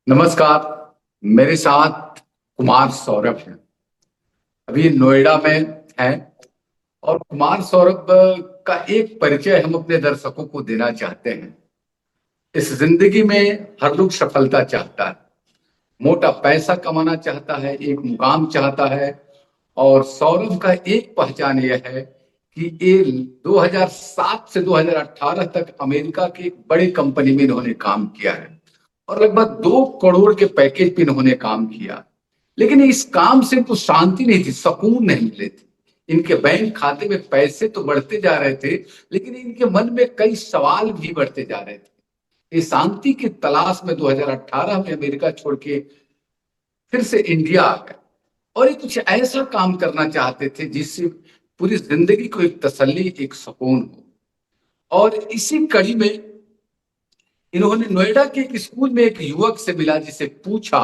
नमस्कार। मेरे साथ कुमार सौरभ हैं। अभी नोएडा में हैं। और कुमार सौरभ का एक परिचय हम अपने दर्शकों को देना चाहते हैं। इस जिंदगी में हर लोग सफलता चाहता है, मोटा पैसा कमाना चाहता है, एक मुकाम चाहता है। और सौरभ का एक पहचान यह है कि ये 2007 से 2018 तक अमेरिका की एक बड़ी कंपनी में इन्होंने काम किया है और लगभग 2 करोड़ के पैकेज पे इन्होंने काम किया। लेकिन इस काम से इनको शांति नहीं थी, सुकून नहीं मिले थे। इनके बैंक खाते में पैसे तो बढ़ते जा रहे थे, लेकिन इनके मन में कई सवाल भी बढ़ते जा रहे थे। ये शांति की तलाश में 2018 में अमेरिका छोड़ के फिर से इंडिया आ गए। और ये कुछ ऐसा काम करना चाहते थे जिससे पूरी जिंदगी को एक तसल्ली, एक सुकून हो। और इसी कड़ी में इन्होंने नोएडा के एक स्कूल में एक युवक से मिला, जिसे पूछा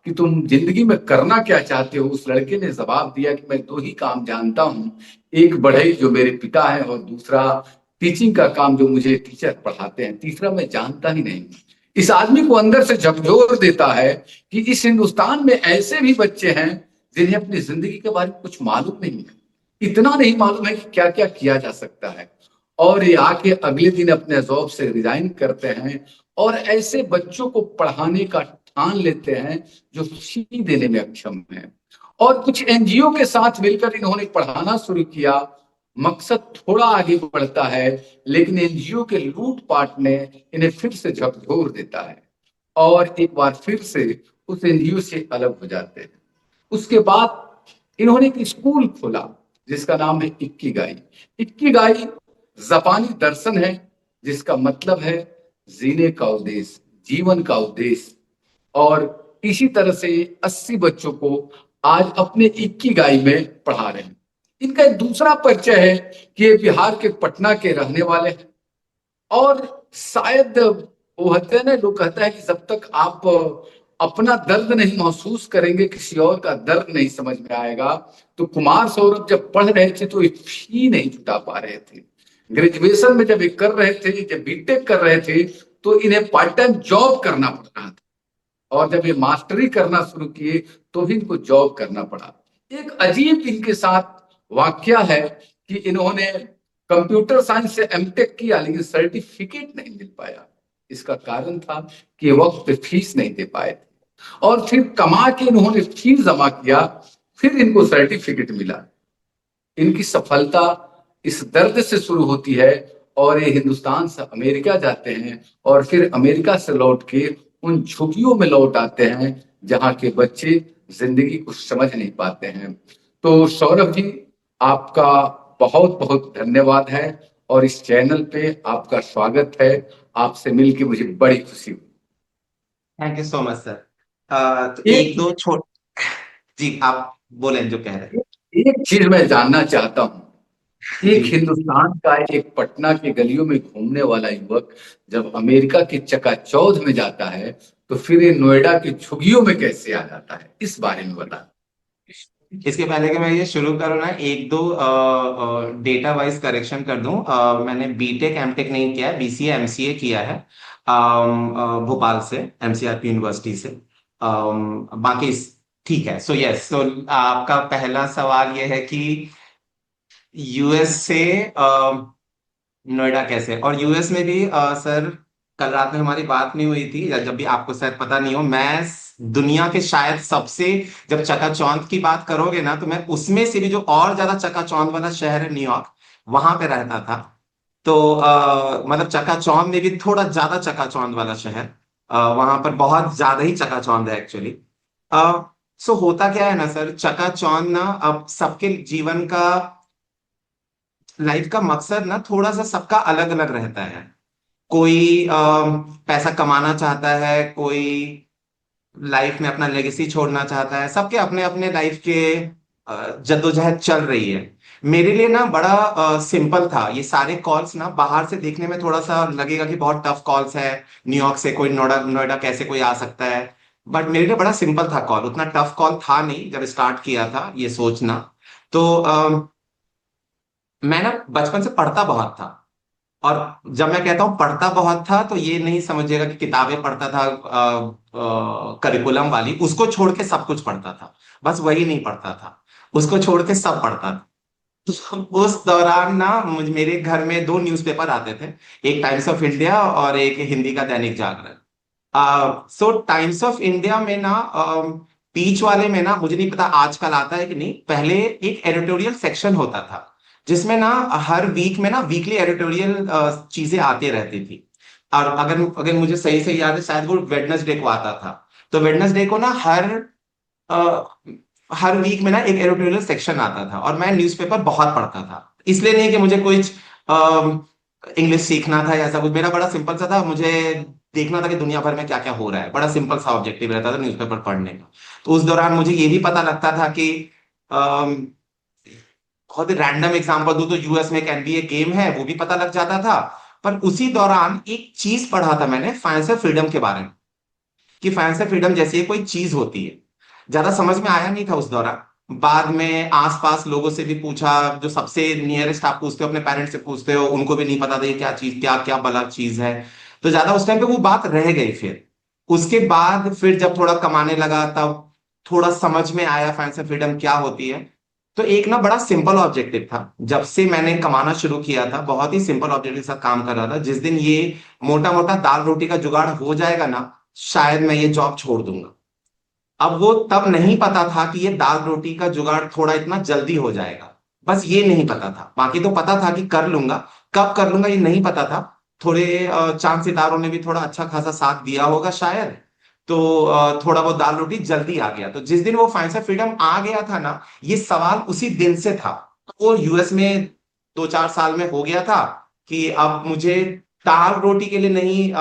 कि तुम जिंदगी में करना क्या चाहते हो। उस लड़के ने जवाब दिया कि मैं 2 ही काम जानता हूँ, एक बढ़ई जो मेरे पिता है और दूसरा टीचिंग का काम जो मुझे टीचर पढ़ाते हैं, तीसरा मैं जानता ही नहीं। इस आदमी को अंदर से झकझोर देता है कि इस हिंदुस्तान में ऐसे भी बच्चे हैं जिन्हें अपनी जिंदगी के बारे में कुछ मालूम नहीं है। इतना नहीं मालूम है कि क्या क्या किया जा सकता है। और ये आके अगले दिन अपने जॉब से रिजाइन करते हैं और ऐसे बच्चों को पढ़ाने का ठान लेते हैं जो फी देने में अक्षम है। और कुछ एनजीओ के साथ मिलकर इन्होंने पढ़ाना शुरू किया। मकसद थोड़ा आगे बढ़ता है, लेकिन एनजीओ के लूटपाट ने इन्हें फिर से झकझोर देता है और एक बार फिर से उस एनजीओ से अलग हो जाते हैं। उसके बाद इन्होंने एक स्कूल खोला जिसका नाम है इक्किगाई। इक्किगाई जापानी दर्शन है जिसका मतलब है जीने का उद्देश्य, जीवन का उद्देश्य। और इसी तरह से 80 बच्चों को आज अपने इक्किगाई में पढ़ा रहे हैं। इनका एक दूसरा परिचय है कि ये बिहार के पटना के रहने वाले हैं। और शायद वो होते हैं ना, लोग कहता है कि जब तक आप अपना दर्द नहीं महसूस करेंगे, किसी और का दर्द नहीं समझ में आएगा। तो कुमार सौरभ जब पढ़ रहे थे तो फी नहीं जुटा पा रहे थे। ग्रेजुएशन में जब ये कर रहे थे, जब बीटेक कर रहे थे, तो इन्हें पार्ट टाइम जॉब करना पड़ रहा था। और जब ये मास्टरी करना शुरू किए तो भी इनको जॉब करना पड़ा। एक अजीब इनके साथ वाक्या है कि इन्होंने कंप्यूटर साइंस से एमटेक किया लेकिन सर्टिफिकेट नहीं मिल पाया। इसका कारण था कि वक्त पे फीस नहीं दे पाए थे। और फिर कमा के इन्होंने फीस जमा किया, फिर इनको सर्टिफिकेट मिला। इनकी सफलता इस दर्द से शुरू होती है और ये हिंदुस्तान से अमेरिका जाते हैं और फिर अमेरिका से लौट के उन झुग्गियों में लौट आते हैं जहां के बच्चे जिंदगी को समझ नहीं पाते हैं। तो सौरभ जी, आपका बहुत बहुत धन्यवाद है और इस चैनल पे आपका स्वागत है। आपसे मिलके मुझे बड़ी खुशी हुई। Thank you so much sir. तो एक एक दो छोट जी आप बोलें जो कह रहे हैं। एक चीज मैं जानना चाहता हूँ। एक जी हिंदुस्तान का, एक पटना के गलियों में घूमने वाला युवक जब अमेरिका के चकाचौंध में जाता है तो फिर ये नोएडा की झुग्गियों में कैसे आ जाता है, इस बारे में बता। इसके पहले कि मैं ये शुरू करूँ ना, एक दो डेटा वाइज करेक्शन कर दूं। मैंने बीटेक एमटेक नहीं किया है, बीसीए एमसीए किया है भोपाल से, एमसीआरपी यूनिवर्सिटी से। बाकी ठीक है। सो यस, सो आपका पहला सवाल ये है कि यूएस से नोएडा कैसे, और यूएस में भी सर कल रात में हमारी बात नहीं हुई थी, या जब भी आपको शायद पता नहीं हो, मैं दुनिया के शायद सबसे, जब चकाचौंध की बात करोगे ना, तो मैं उसमें से भी जो और ज्यादा चकाचौंध वाला शहर है न्यूयॉर्क, वहां पे रहता था। तो मतलब चकाचौंध में भी थोड़ा ज्यादा चकाचौंध वाला शहर, वहां पर बहुत ज्यादा ही चकाचौंध है एक्चुअली। सो होता क्या है ना सर, चकाचौंध ना अब सबके जीवन का, लाइफ का मकसद ना थोड़ा सा सबका अलग अलग रहता है। कोई पैसा कमाना चाहता है, कोई लाइफ में अपना लेगेसी छोड़ना चाहता है, सबके अपने अपने लाइफ के जद्दोजहद चल रही है। मेरे लिए ना बड़ा सिंपल था। ये सारे कॉल्स ना बाहर से देखने में थोड़ा सा लगेगा कि बहुत टफ कॉल्स है, न्यूयॉर्क से कोई नोएडा नोएडा कैसे कोई आ सकता है। बट मेरे लिए बड़ा सिंपल था कॉल, उतना टफ कॉल था नहीं जब स्टार्ट किया था ये सोचना। तो मैं ना बचपन से पढ़ता बहुत था, और जब मैं कहता हूँ पढ़ता बहुत था, तो ये नहीं समझिएगा कि किताबें पढ़ता था करिकुलम वाली, उसको छोड़ के सब कुछ पढ़ता था, बस वही नहीं पढ़ता था, उसको छोड़ के सब पढ़ता था। तो उस दौरान ना मेरे घर में दो न्यूज़पेपर आते थे, एक टाइम्स ऑफ इंडिया और एक हिंदी का दैनिक जागरण। सो टाइम्स ऑफ इंडिया में ना बीच वाले में ना, मुझे नहीं पता आजकल आता है कि नहीं, पहले एक एडिटोरियल सेक्शन होता था जिसमें ना हर वीक में ना वीकली एडिटोरियल चीजें आती रहती थी। और अगर अगर मुझे सही से याद है, शायद वो वेडनेसडे को आता था। तो वेडनेसडे को ना अ, हर वीक में ना एक एडिटोरियल सेक्शन आता था, और मैं न्यूज़पेपर बहुत पढ़ता था। इसलिए नहीं कि मुझे कुछ इंग्लिश सीखना था या ऐसा कुछ, मेरा बड़ा सिंपल सा था, मुझे देखना था कि दुनिया भर में क्या क्या हो रहा है, बड़ा सिंपल सा ऑब्जेक्टिव रहता था न्यूज़पेपर पढ़ने का। तो उस दौरान मुझे ये भी पता लगता था कि अम, बहुत ही रैंडम एग्जांपल दूं तो यूएस में एक एनबीए गेम है, वो भी पता लग जाता था। पर उसी दौरान एक चीज पढ़ा था मैंने फाइनेंशियल फ्रीडम के बारे में, कि फाइनेंशियल फ्रीडम जैसी ये कोई चीज होती है। ज्यादा समझ में आया नहीं था उस दौरान। बाद में आसपास लोगों से भी पूछा, जो सबसे नियरेस्ट आप पूछते हो, अपने पेरेंट्स से पूछते हो, उनको भी नहीं पता था ये क्या चीज, क्या क्या भला चीज है। तो ज्यादा उस टाइम पे वो बात रह गई। फिर उसके बाद फिर जब थोड़ा कमाने लगा, तब थोड़ा समझ में आया फाइनेंशियल फ्रीडम क्या होती है। तो एक ना बड़ा सिंपल ऑब्जेक्टिव था, जब से मैंने कमाना शुरू किया था बहुत ही सिंपल ऑब्जेक्टिव के साथ काम कर रहा था। जिस दिन ये मोटा मोटा दाल रोटी का जुगाड़ हो जाएगा ना, शायद मैं ये जॉब छोड़ दूंगा। अब वो तब नहीं पता था कि ये दाल रोटी का जुगाड़ थोड़ा इतना जल्दी हो जाएगा, बस ये नहीं पता था। बाकी तो पता था कि कर लूंगा, कब कर लूंगा ये नहीं पता था। थोड़े चांद सितारों ने भी थोड़ा अच्छा खासा साथ दिया होगा शायद। तो थोड़ा वो दाल रोटी जल्दी आ गया। तो जिस दिन वो फाइनेंशियल फ्रीडम आ गया था ना, ये सवाल उसी दिन से था। वो यूएस में 2-4 साल में हो गया था कि अब मुझे दाल रोटी के लिए नहीं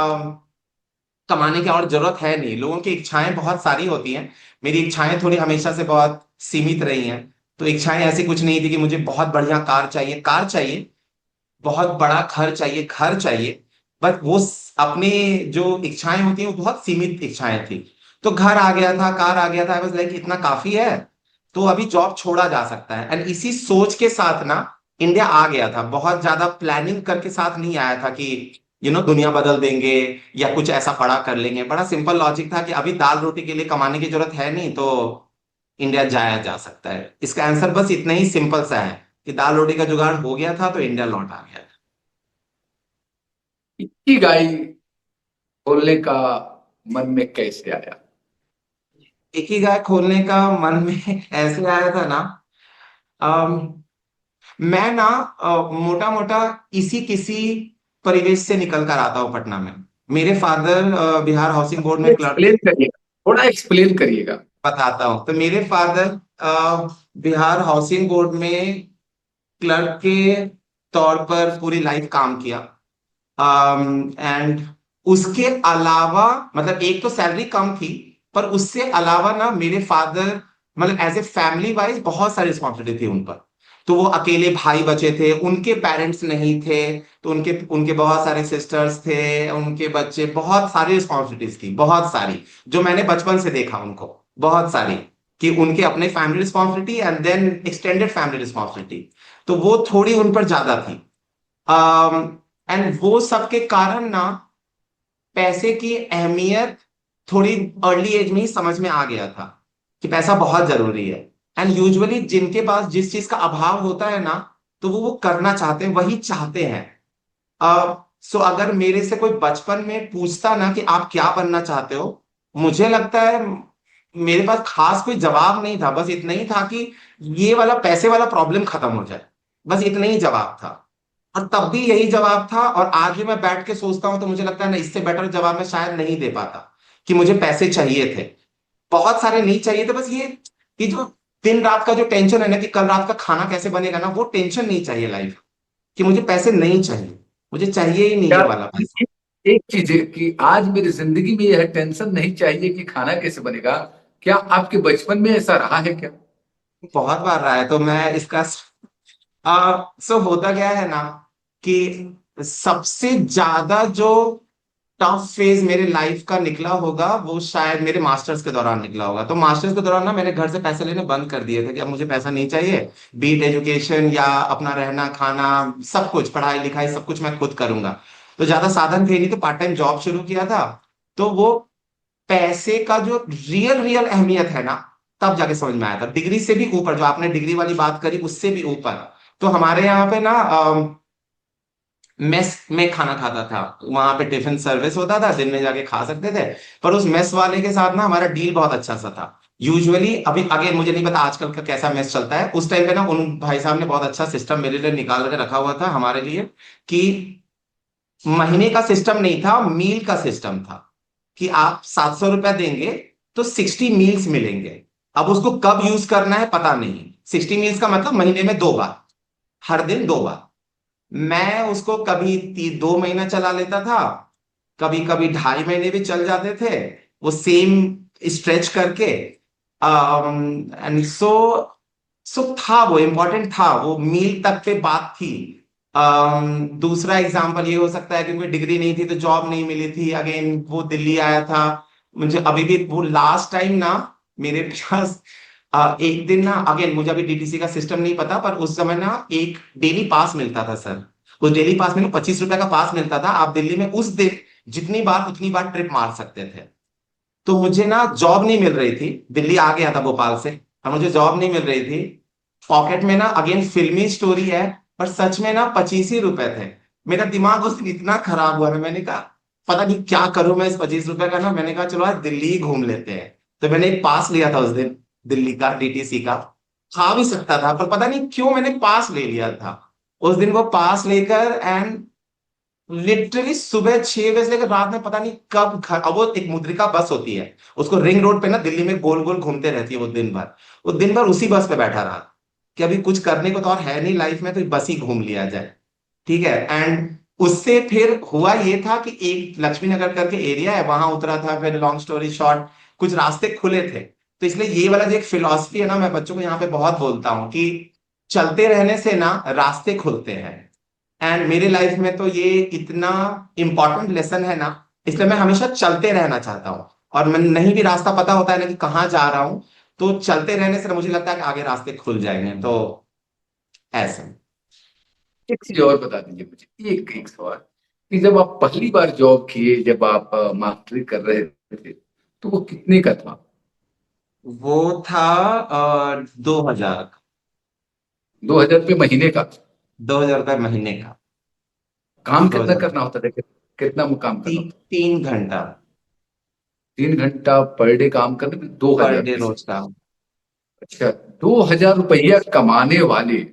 कमाने की और जरूरत है नहीं। लोगों की इच्छाएं बहुत सारी होती हैं, मेरी इच्छाएं थोड़ी हमेशा से बहुत सीमित रही हैं। तो इच्छाएं ऐसी कुछ नहीं थी कि मुझे बहुत बढ़िया कार चाहिए, बहुत बड़ा घर चाहिए, घर चाहिए। बट वो अपने जो इच्छाएं होती हैं वो बहुत सीमित इच्छाएं थी। तो घर आ गया था, कार आ गया था, आई वाज लाइक इतना काफी है, तो अभी जॉब छोड़ा जा सकता है। एंड इसी सोच के साथ ना इंडिया आ गया था, बहुत ज्यादा प्लानिंग करके साथ नहीं आया था कि दुनिया बदल देंगे या कुछ ऐसा बड़ा कर लेंगे। बड़ा सिंपल लॉजिक था कि अभी दाल रोटी के लिए कमाने की जरूरत है नहीं, तो इंडिया जाया जा सकता है। इसका आंसर बस इतना ही सिंपल सा है कि दाल रोटी का जुगाड़ हो गया था, तो इंडिया लौट आ गया। इकिगाई खोलने का मन में कैसे आया? इकिगाई खोलने का मन में ऐसे आया था ना, अम, मैं ना मोटा मोटा इसी किसी परिवेश से निकल कर आता हूँ पटना में। मेरे फादर बिहार हाउसिंग बोर्ड में क्लर्क। एक्सप्लेन करिएगा, थोड़ा एक्सप्लेन करिएगा। बताता हूँ। तो मेरे फादर बिहार हाउसिंग बोर्ड में क्लर्क के तौर पर पूरी लाइफ काम किया। एंड उसके अलावा, मतलब एक तो सैलरी कम थी, पर उससे अलावा ना मेरे फादर, मतलब एज ए फैमिली वाइज बहुत सारी रिस्पॉन्सिबिलिटी थी उन पर। तो वो अकेले भाई बचे थे, उनके पेरेंट्स नहीं थे, तो उनके उनके बहुत सारे सिस्टर्स थे, उनके बच्चे, बहुत सारी रिस्पॉन्सिबिलिटीज थी, बहुत सारी, जो मैंने बचपन से देखा उनको, बहुत सारी, कि उनके अपने family responsibility and then extended family responsibility. तो वो थोड़ी उन पर ज्यादा थी। एंड वो सब के कारण ना पैसे की अहमियत थोड़ी अर्ली एज में ही समझ में आ गया था कि पैसा बहुत जरूरी है। एंड यूजुअली जिनके पास जिस चीज का अभाव होता है ना, तो वो करना चाहते हैं, वही चाहते हैं। सो अगर मेरे से कोई बचपन में पूछता ना कि आप क्या बनना चाहते हो, मुझे लगता है मेरे पास खास कोई जवाब नहीं था, बस इतना ही था कि ये वाला पैसे वाला प्रॉब्लम खत्म हो जाए, बस इतना ही जवाब था। और तब भी यही जवाब था, और आज भी मैं बैठ के सोचता हूं तो मुझे लगता है ना, इससे बेटर जवाब मैं शायद नहीं दे पाता। कि मुझे पैसे चाहिए थे, बहुत सारे नहीं चाहिए थे, बस ये कि जो दिन रात का जो टेंशन है ना कि कल रात का खाना कैसे बनेगा ना, वो टेंशन नहीं चाहिए लाइफ। कि मुझे पैसे नहीं चाहिए, मुझे चाहिए ही नहीं क्या ये वाला पैसा। एक चीज है कि आज मेरी जिंदगी में यह टेंशन नहीं चाहिए कि खाना कैसे बनेगा, क्या आपके बचपन में ऐसा रहा है क्या? बहुत बार रहा है। तो मैं इसका सो होता क्या है ना, कि सबसे ज्यादा जो टफ फेज मेरे लाइफ का निकला होगा वो शायद मेरे मास्टर्स के दौरान निकला होगा। तो मास्टर्स के दौरान ना मैंने घर से पैसे लेने बंद कर दिए थे कि अब मुझे पैसा नहीं चाहिए, बीट एजुकेशन या अपना रहना खाना, सब कुछ पढ़ाई लिखाई सब कुछ मैं खुद करूंगा। तो ज्यादा साधन थे नहीं, तो पार्ट टाइम जॉब शुरू किया था। तो वो पैसे का जो रियल रियल अहमियत है ना, तब जाके समझ में आया था। डिग्री से भी ऊपर, जो आपने डिग्री वाली बात करी उससे भी ऊपर। तो हमारे यहाँ पे ना मेस में खाना खाता था, वहां पे टिफिन सर्विस होता था, दिन में जाके खा सकते थे। पर उस मेस वाले के साथ ना हमारा डील बहुत अच्छा सा था। यूजुअली अभी आगे मुझे नहीं पता आजकल का कैसा मेस चलता है, उस टाइम पे ना उन भाई साहब ने बहुत अच्छा सिस्टम मेरे लिए निकाल के रखा हुआ था हमारे लिए, कि महीने का सिस्टम नहीं था, मील का सिस्टम था। कि आप 700 रुपया देंगे तो 60 मील्स मिलेंगे। अब उसको कब यूज करना है पता नहीं। 60 मील्स का मतलब महीने में 2 बार, हर दिन 2 बार। मैं उसको कभी 2 महीना चला लेता था, कभी कभी 2.5 महीने भी चल जाते थे, वो सेम स्ट्रेच करके। एंड सो सो था, वो इम्पोर्टेंट था, वो मील तक पे बात थी। दूसरा एग्जांपल ये हो सकता है कि कोई डिग्री नहीं थी तो जॉब नहीं मिली थी, अगेन वो दिल्ली आया था। मुझे अभी भी वो लास्ट टाइम ना मेरे पास एक दिन ना, अगेन मुझे अभी डीटीसी का सिस्टम नहीं पता, पर उस समय ना एक डेली पास मिलता था सर। उस डेली पास में ना 25 रुपए का पास मिलता था, आप दिल्ली में उस दिन जितनी बार उतनी बार ट्रिप मार सकते थे। तो मुझे ना जॉब नहीं मिल रही थी, दिल्ली आ गया था भोपाल से, और मुझे जॉब नहीं मिल रही थी। पॉकेट में ना अगेन फिल्मी स्टोरी है, पर सच में ना 25 ही रुपए थे। मेरा दिमाग उस दिन इतना खराब हुआ, मैंने कहा पता नहीं क्या करूं मैं इस 25 रुपए का ना। मैंने कहा चलो आज दिल्ली ही घूम लेते हैं। तो मैंने एक पास लिया था उस दिन, दिल्ली का डीटीसी का। खा भी सकता था पर पता नहीं क्यों मैंने पास ले लिया था। उस दिन वो पास लेकर एंड लिटरली सुबह 6 बजे से लेकर रात में पता नहीं कब घर, अब वो एक मुद्रिका बस होती है, उसको रिंग रोड पे ना दिल्ली में गोल गोल घूमते रहती है वो दिन भर। वो दिन भर उसी बस पे बैठा रहा कि अभी कुछ करने को तो और है नहीं लाइफ में, तो बस ही घूम लिया जाए। ठीक है। एंड उससे फिर हुआ ये था कि एक लक्ष्मी नगर करके एरिया है, वहां उतरा था। फिर लॉन्ग स्टोरी शॉर्ट, कुछ रास्ते खुले थे। तो इसलिए ये वाला जो एक फिलॉसफी है ना, मैं बच्चों को यहाँ पे बहुत बोलता हूँ कि चलते रहने से ना रास्ते खुलते हैं। एंड मेरे लाइफ में तो ये इतना इंपॉर्टेंट लेसन है ना, इसलिए मैं हमेशा चलते रहना चाहता हूँ। और मैं नहीं भी रास्ता पता होता है ना कि कहाँ जा रहा हूँ, तो चलते रहने से मुझे लगता है कि आगे रास्ते खुल जाएंगे। तो ऐसे। एक चीज और बता दीजिए मुझे, एक एक सवाल, कि जब आप पहली बार जॉब किए, जब आप मास्टरी कर रहे थे, तो वो कितने का था? वो था 2000। 2,000 रुपये महीने का? 2000 रुपये महीने का। काम दो कितना हजार करना होता था, कितना काम करना होता? 3 घंटा 3 घंटा पर डे काम करने में दो पर हजार डे रुपये रोज का। अच्छा, 2,000 रुपया कमाने वाले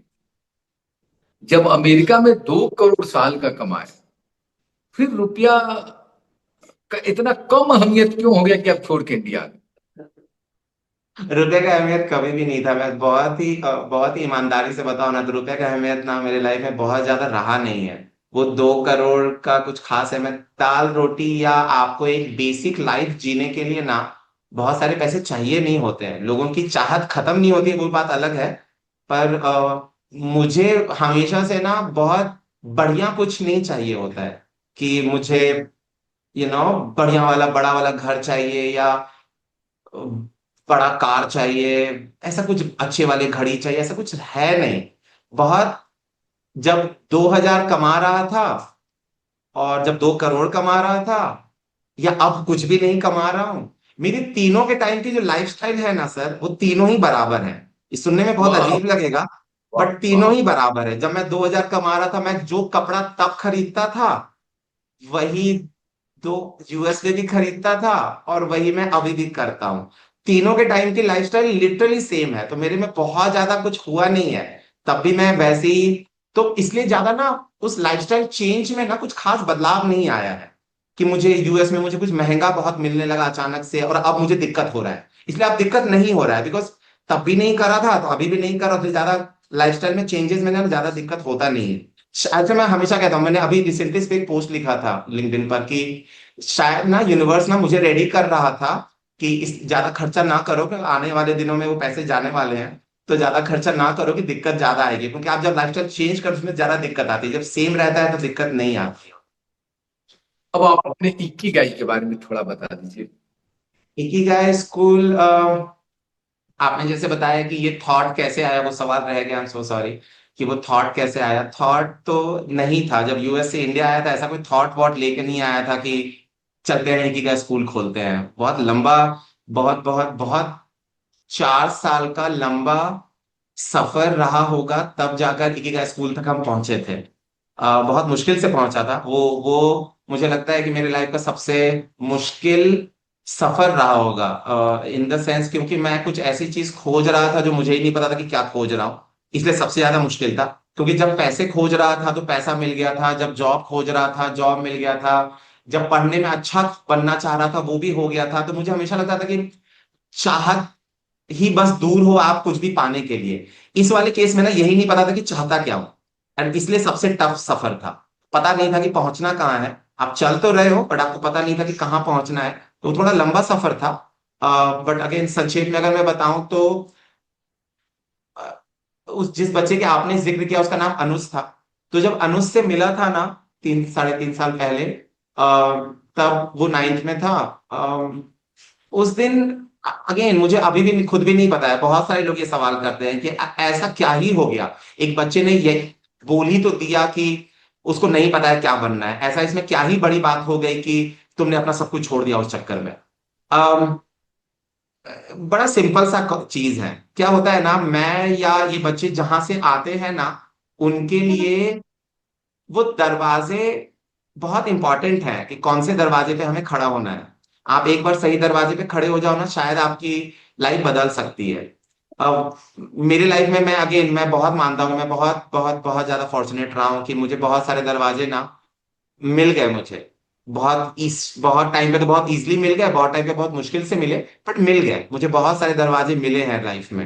जब अमेरिका में 2 करोड़ साल का कमाए, फिर रुपया का इतना कम अहमियत क्यों हो गया कि आप छोड़ के इंडिया आ गए? रुपए का अहमियत कभी भी नहीं था। मैं बहुत ही ईमानदारी से बताऊं ना, तो रुपए का अहमियत ना मेरे लाइफ में बहुत ज्यादा रहा नहीं है। वो 2 करोड़ का कुछ खास है, मैं दाल रोटी, या आपको एक बेसिक लाइफ जीने के लिए ना बहुत सारे पैसे चाहिए नहीं होते हैं। लोगों की चाहत खत्म नहीं होती है, वो बात अलग है। पर मुझे हमेशा से ना बहुत बढ़िया कुछ नहीं चाहिए होता है, कि मुझे बढ़िया वाला बड़ा वाला घर चाहिए, या बड़ा कार चाहिए, ऐसा कुछ अच्छे वाले घड़ी चाहिए, ऐसा कुछ है नहीं। बहुत, जब 2000 कमा रहा था और जब 2 करोड़ कमा रहा था, या अब कुछ भी नहीं कमा रहा हूं, मेरी तीनों के टाइम की जो लाइफस्टाइल है ना सर, वो तीनों ही बराबर है। ये सुनने में बहुत वाह अजीब लगेगा, वाह बट तीनों वाह। ही बराबर है। जब मैं 2000 कमा रहा था, मैं जो कपड़ा तब खरीदता था, वही तो यूएस में भी खरीदता था, और वही मैं अभी भी करता हूँ। तीनों के टाइम की लाइफस्टाइल लिटरली सेम है, तो मेरे में बहुत ज्यादा कुछ हुआ नहीं है। तब भी मैं वैसे ही, तो इसलिए ज्यादा ना उस लाइफस्टाइल चेंज में ना कुछ खास बदलाव नहीं आया है, कि मुझे यूएस में मुझे कुछ महंगा बहुत मिलने लगा अचानक से और अब मुझे दिक्कत हो रहा है। इसलिए अब दिक्कत नहीं हो रहा है, बिकॉज तब भी नहीं करा था तो अभी भी नहीं कर रहा, तो ज्यादा लाइफस्टाइल में चेंजेस में ना ज्यादा दिक्कत होता नहीं है। शायद से मैं हमेशा कहता हूँ, मैंने अभी रिसेंटली इस पे एक पोस्ट लिखा था लिंक्डइन पर, कि शायद ना यूनिवर्स ना मुझे रेडी कर रहा था कि इस ज्यादा खर्चा ना करो, कि आने वाले दिनों में वो पैसे जाने वाले हैं। तो ज्यादा खर्चा ना करो कि दिक्कत ज्यादा आएगी, क्योंकि आप जब लाइफस्टाइल चेंज कर उसमें ज्यादा दिक्कत आती है, जब सेम रहता है तो दिक्कत नहीं आती। अब आप अपने इकिगाई के बारे में थोड़ा बता दीजिए। इकिगाई स्कूल, आपने जैसे बताया कि ये थॉट कैसे आया, वो सवाल रह गया, आई एम सो सॉरी, कि वो थॉट कैसे आया। थॉट तो नहीं था, जब यूएस से इंडिया आया था ऐसा कोई थॉट वॉट लेके नहीं आया था कि चलते हैं कि का स्कूल खोलते हैं। बहुत लंबा, बहुत बहुत बहुत 4 साल का लंबा सफर रहा होगा, तब जाकर इकिगा स्कूल तक हम पहुंचे थे। बहुत मुश्किल से पहुंचा था वो मुझे लगता है कि मेरे लाइफ का सबसे मुश्किल सफर रहा होगा, इन द सेंस, क्योंकि मैं कुछ ऐसी चीज खोज रहा था जो मुझे ही नहीं पता था कि क्या खोज रहा हूँ। इसलिए सबसे ज्यादा मुश्किल था, क्योंकि जब पैसे खोज रहा था तो पैसा मिल गया था, जब जॉब खोज रहा था जॉब मिल गया था, जब पढ़ने में अच्छा बनना चाह रहा था वो भी हो गया था। तो मुझे हमेशा लगता था कि चाहत ही बस दूर हो आप कुछ भी पाने के लिए। इस वाले केस में ना यही नहीं पता था कि चाहता क्या हूं, एंड इसलिए सबसे टफ सफर था। पता नहीं था कि पहुंचना कहाँ है, आप चल तो रहे हो बट आपको पता नहीं था कि कहाँ पहुंचना है। तो थोड़ा लंबा सफर था। बट अगेन संक्षेप में अगर मैं बताऊं तो उस जिस बच्चे के आपने जिक्र किया उसका नाम अनुज था। तो जब अनुज से मिला था ना 3 साढ़े 3 साल पहले, तब वो 9th में था। उस दिन, अगेन मुझे अभी भी खुद भी नहीं पता है, बहुत सारे लोग ये सवाल करते हैं कि ऐसा क्या ही हो गया, एक बच्चे ने ये बोल ही तो दिया कि उसको नहीं पता है क्या बनना है, ऐसा इसमें क्या ही बड़ी बात हो गई कि तुमने अपना सब कुछ छोड़ दिया उस चक्कर में। अम, बड़ा सिंपल सा चीज है। क्या होता है ना, मैं या ये बच्चे जहां से आते हैं ना, उनके लिए वो दरवाजे बहुत इंपॉर्टेंट है कि कौन से दरवाजे पे हमें खड़ा होना है। आप एक बार सही दरवाजे पे खड़े हो जाओ ना, शायद आपकी लाइफ बदल सकती है। अब मेरी लाइफ में मैं बहुत मानता हूँ, मैं बहुत बहुत बहुत ज्यादा फॉर्चुनेट रहा हूँ कि मुझे बहुत सारे दरवाजे ना मिल गए मुझे। बहुत टाइम पे तो बहुत इजीली मिल गए, बहुत टाइम पे बहुत मुश्किल से मिले, बट मिल गए मुझे, बहुत सारे दरवाजे मिले हैं लाइफ में।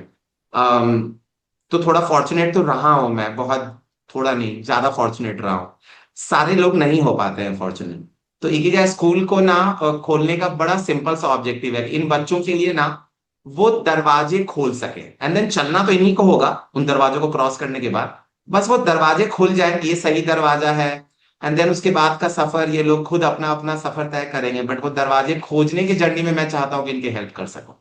तो थोड़ा फॉर्चुनेट तो रहा हूं मैं, बहुत, थोड़ा नहीं ज्यादा फॉर्चुनेट रहा हूँ। सारे लोग नहीं हो पाते हैं फॉर्चुनेट। तो इकिगाई स्कूल को ना खोलने का बड़ा सिंपल सा ऑब्जेक्टिव है कि इन बच्चों के लिए ना वो दरवाजे खोल सके, एंड देन चलना तो इन्हीं को होगा उन दरवाजों को क्रॉस करने के बाद। बस वो दरवाजे खुल जाए, ये सही दरवाजा है, एंड देन उसके बाद का सफर ये लोग खुद अपना अपना सफर तय करेंगे, बट वो दरवाजे खोजने की जर्नी में मैं चाहता हूँ कि इनकी हेल्प कर सकूं।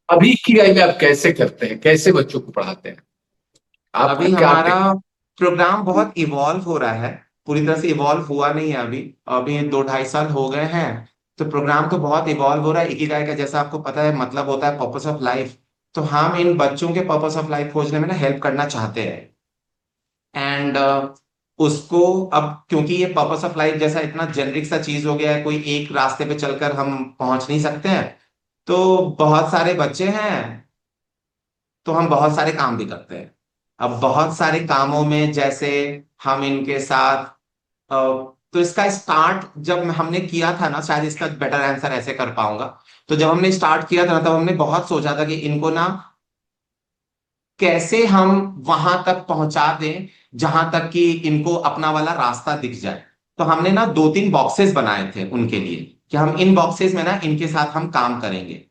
अभी इकिगाई में आप कैसे करते हैं, कैसे बच्चों को पढ़ाते हैं, आपका अभी क्या हमारा प्रोग्राम बहुत इवॉल्व हो रहा है, पूरी तरह से इवॉल्व हुआ नहीं है अभी। अभी 2 ढाई साल हो गए हैं। तो प्रोग्राम तो बहुत इवॉल्व हो रहा है। इकिगाई का जैसा आपको पता है मतलब होता है पर्पस ऑफ लाइफ। तो हम इन बच्चों के पर्पस ऑफ लाइफ खोजने में ना हेल्प करना चाहते हैं। एंड उसको, अब क्योंकि ये पर्पस ऑफ लाइफ जैसा इतना जेनरिक सा चीज हो गया है, कोई एक रास्ते पे चलकर हम पहुंच नहीं सकते हैं। तो बहुत सारे बच्चे हैं, तो हम बहुत सारे काम भी करते हैं। अब बहुत सारे कामों में जैसे हम इनके साथ, तो इसका स्टार्ट जब हमने किया था ना, शायद इसका बेटर आंसर ऐसे कर पाऊंगा। तो जब हमने स्टार्ट किया था ना, तब हमने बहुत सोचा था कि इनको ना कैसे हम वहां तक पहुंचा दें जहां तक कि इनको अपना वाला रास्ता दिख जाए। तो हमने ना 2 3 बॉक्सेस बनाए थे उनके लिए, कि हम इन बॉक्सेस में ना इनके साथ हम काम करेंगे।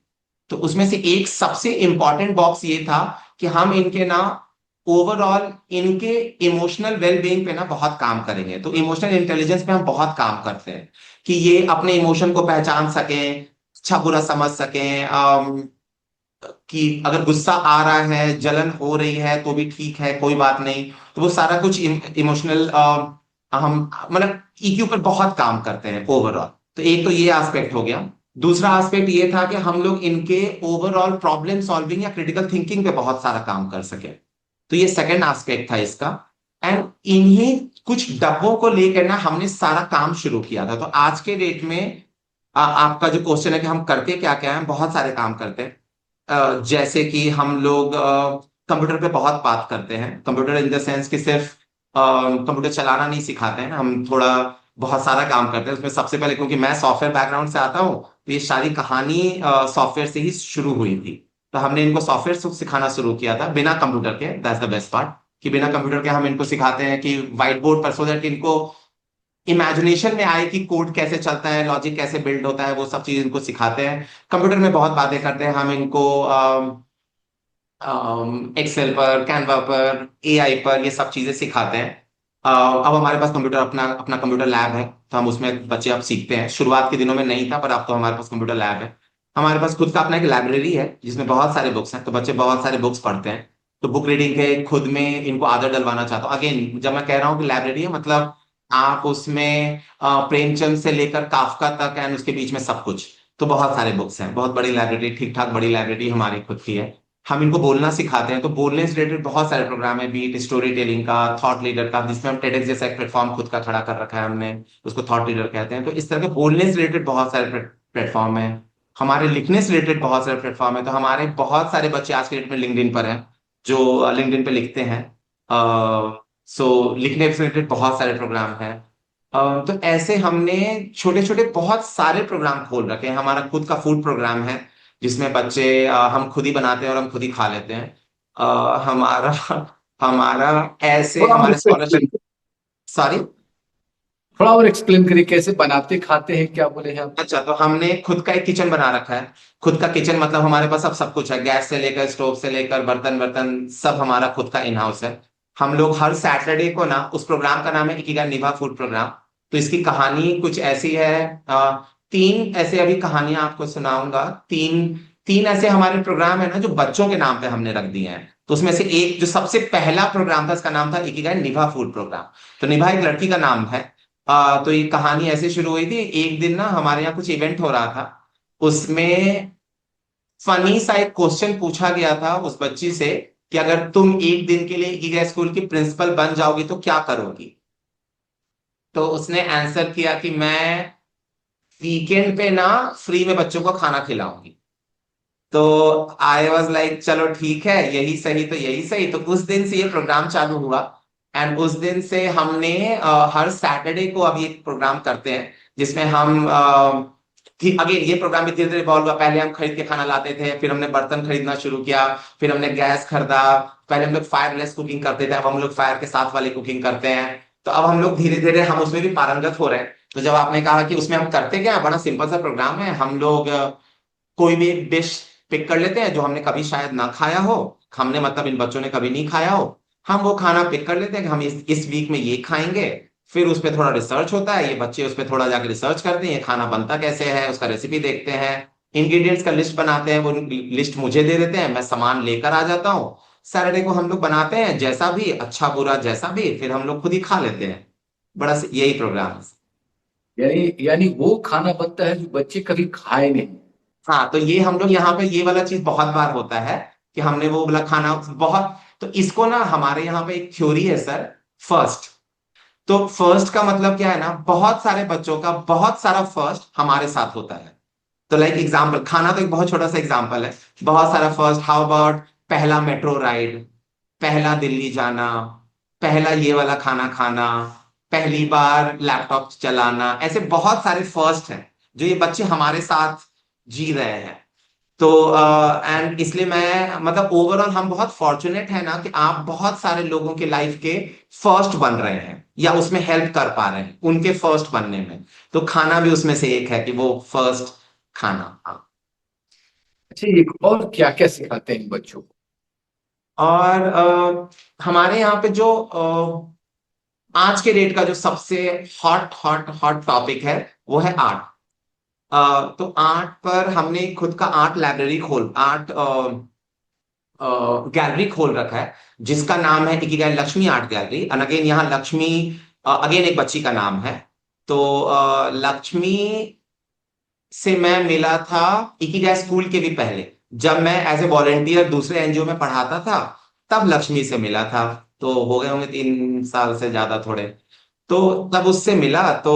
तो उसमें से एक सबसे इंपॉर्टेंट बॉक्स ये था कि हम इनके ना ओवरऑल इनके इमोशनल वेलबींग पे ना बहुत काम करेंगे। तो इमोशनल इंटेलिजेंस पे हम बहुत काम करते हैं कि ये अपने इमोशन को पहचान सकें, अच्छा बुरा समझ सकें, कि अगर गुस्सा आ रहा है, जलन हो रही है तो भी ठीक है, कोई बात नहीं। तो वो सारा कुछ इमोशनल, हम मतलब ईक्यू पर बहुत काम करते हैं ओवरऑल। तो एक तो ये एस्पेक्ट हो गया। दूसरा एस्पेक्ट ये था कि हम लोग इनके ओवरऑल प्रॉब्लम सॉल्विंग या क्रिटिकल थिंकिंग पे बहुत सारा काम कर सके। तो ये सेकंड एस्पेक्ट था इसका। एंड इन्हीं कुछ डब्बों को लेकर ना हमने सारा काम शुरू किया था। तो आज के डेट में आपका जो क्वेश्चन है कि हम करते क्या क्या है, बहुत सारे काम करते हैं। जैसे कि हम लोग कंप्यूटर पे बहुत बात करते हैं, कंप्यूटर इन द सेंस कि सिर्फ कंप्यूटर चलाना नहीं सिखाते हैं हम, थोड़ा बहुत सारा काम करते हैं उसमें। सबसे पहले क्योंकि मैं सॉफ्टवेयर बैकग्राउंड से आता हूँ, तो ये सारी कहानी सॉफ्टवेयर से ही शुरू हुई थी। तो हमने इनको सॉफ्टवेयर सिखाना शुरू किया था बिना कंप्यूटर के, दैट्स द बेस्ट पार्ट, कि बिना कंप्यूटर के हम इनको सिखाते हैं कि व्हाइट बोर्ड पर, सो दैट इनको इमेजिनेशन में आए कि कोड कैसे चलता है, लॉजिक कैसे बिल्ड होता है, वो सब चीज इनको सिखाते हैं। कंप्यूटर में बहुत बातें करते हैं हम इनको, एक्सेल पर, कैनवा पर, एआई पर, ये सब चीजें सिखाते हैं। अब हमारे पास कंप्यूटर अपना अपना कंप्यूटर लैब है, तो हम उसमें बच्चे अब सीखते हैं। शुरुआत के दिनों में नहीं था, पर अब तो हमारे पास कंप्यूटर लैब है। हमारे पास खुद का अपना एक लाइब्रेरी है जिसमें बहुत सारे बुक्स हैं, तो बच्चे बहुत सारे बुक्स पढ़ते हैं। तो बुक रीडिंग के खुद में इनको आदत डलवाना चाहता हूँ। अगेन, जब मैं कह रहा हूँ कि लाइब्रेरी है, मतलब आप उसमें प्रेमचंद से लेकर काफका तक एंड उसके बीच में सब कुछ। तो बहुत सारे बुक्स हैं, बहुत बड़ी लाइब्रेरी, ठीक ठाक बड़ी लाइब्रेरी हमारी खुद की है। हम इनको बोलना सिखाते हैं, तो बोलने से रिलेटेड बहुत सारे प्रोग्राम है, बीट स्टोरी टेलिंग का, थॉट लीडर का, जिसमें हम टेडेक्स जैसा एक प्लेटफॉर्म खुद का खड़ा कर रखा है हमने, उसको थॉट लीडर कहते हैं। तो इस तरह के बोलने से रिलेटेड बहुत सारे प्लेटफॉर्म है। हमारे लिखने से रिलेटेड बहुत सारे प्लेटफॉर्म है। तो हमारे बहुत सारे बच्चे आज के डेट में लिंक्डइन पर हैं, जो लिंक्डइन पे लिखते हैं। सो लिखने से रिलेटेड बहुत सारे प्रोग्राम हैं। तो ऐसे हमने छोटे छोटे बहुत सारे प्रोग्राम खोल रखे हैं। हमारा खुद का फूड प्रोग्राम है, जिसमें बच्चे हम खुद ही बनाते हैं और हम खुद ही खा लेते हैं। हमारा हमारा ऐसे थोड़ा और हमारे इसको स्कॉलरशिप। Explain, sorry. थोड़ा और एक्सप्लेन करिए, कैसे बनाते खाते हैं, क्या बोले हैं आप? अच्छा, तो हमने खुद का एक किचन बना रखा है। खुद का किचन मतलब हमारे पास अब सब कुछ है, गैस से लेकर स्टोव से लेकर बर्तन बर्तन सब हमारा खुद का इन हाउस है। हम लोग हर सैटरडे को ना, उस प्रोग्राम का नाम है इकिगाई निभा फूड प्रोग्राम। तो इसकी कहानी कुछ ऐसी है। तीन ऐसे अभी कहानियां आपको सुनाऊंगा। तीन तीन ऐसे हमारे प्रोग्राम है ना, जो बच्चों के नाम पे हमने रख दिए हैं। तो उसमें से एक जो सबसे पहला प्रोग्राम था, उसका नाम था इकिगाई निभा फूड प्रोग्राम। तो निभा एक लड़की का नाम है। तो ये कहानी ऐसे शुरू हुई थी। एक दिन ना हमारे यहाँ कुछ इवेंट हो रहा था, उसमें फनी सा एक क्वेश्चन पूछा गया था उस बच्ची से कि अगर तुम एक दिन के लिए इकिगाई स्कूल की प्रिंसिपल बन जाओगी तो क्या करोगी। तो उसने आंसर किया कि मैं वीकेंड पे ना फ्री में बच्चों को खाना खिलाऊंगी। तो आई वॉज लाइक चलो ठीक है, यही सही तो यही सही। तो उस दिन से ये प्रोग्राम चालू हुआ। एंड उस दिन से हमने हर सैटरडे को अब ये प्रोग्राम करते हैं, जिसमें हम अगेन ये प्रोग्राम भी धीरे धीरे इवॉल्व हुआ। पहले हम खरीद के खाना लाते थे, फिर हमने बर्तन खरीदना शुरू किया, फिर हमने गैस खरीदा। पहले हम लोग फायरलेस कुकिंग करते थे, अब हम लोग फायर के साथ वाली कुकिंग करते हैं। तो अब हम लोग धीरे धीरे हम उसमें भी पारंगत हो रहे हैं। तो जब आपने कहा कि उसमें हम करते क्या, बड़ा सिंपल सा प्रोग्राम है। हम लोग कोई भी एक डिश पिक कर लेते हैं जो हमने कभी शायद ना खाया हो, हमने मतलब इन बच्चों ने कभी नहीं खाया हो। हम वो खाना पिक कर लेते हैं कि हम इस वीक में ये खाएंगे। फिर उस पर थोड़ा रिसर्च होता है, ये बच्चे उस पर थोड़ा जाकर रिसर्च करते हैं, ये खाना बनता कैसे है, उसका रेसिपी देखते हैं, इंग्रेडिएंट्स का लिस्ट बनाते हैं। वो लिस्ट मुझे दे देते हैं, मैं सामान लेकर आ जाता हूँ। सैटरडे को हम लोग बनाते हैं, जैसा भी अच्छा बुरा जैसा भी, फिर हम लोग खुद ही खा लेते हैं। यही प्रोग्राम है। यानी यानी वो खाना बनता है जो बच्चे कभी खाए नहीं। हाँ, तो ये हम लोग यहाँ पे ये वाला चीज बहुत बार होता है कि हमने वो वाला खाना बहुत। तो इसको ना हमारे यहाँ पे एक थ्योरी है सर, फर्स्ट। तो फर्स्ट का मतलब क्या है ना, बहुत सारे बच्चों का बहुत सारा फर्स्ट हमारे साथ होता है। तो लाइक एग्जाम्पल, खाना तो एक बहुत छोटा सा एग्जाम्पल है। बहुत सारा फर्स्ट, हाउ अबाउट पहला मेट्रो राइड, पहला दिल्ली जाना, पहला ये वाला खाना खाना, पहली बार लैपटॉप चलाना। ऐसे बहुत सारे फर्स्ट हैं जो ये बच्चे हमारे साथ जी रहे हैं। तो एंड इसलिए मैं मतलब ओवरऑल हम बहुत फॉर्चुनेट है ना कि आप बहुत सारे लोगों के लाइफ के फर्स्ट बन रहे हैं या उसमें हेल्प कर पा रहे हैं उनके फर्स्ट बनने में। तो खाना भी उसमें से एक है कि वो फर्स्ट खाना। अच्छा, एक और क्या क्या सिखाते हैं बच्चों को? और हमारे यहाँ पे जो आज के डेट का जो सबसे हॉट हॉट हॉट टॉपिक है, वो है आर्ट। तो आर्ट पर हमने खुद का आर्ट गैलरी खोल रखा है, जिसका नाम है Ikigai Lakshmi art gallery. And again यहाँ लक्ष्मी अगेन एक बच्ची का नाम है। तो लक्ष्मी से मैं मिला था इकिगाई स्कूल के भी पहले, जब मैं एज ए वॉलेंटियर दूसरे एनजीओ में पढ़ाता था, तब लक्ष्मी से मिला था। तो हो गए होंगे 3 साल से ज्यादा थोड़े। तो तब उससे मिला तो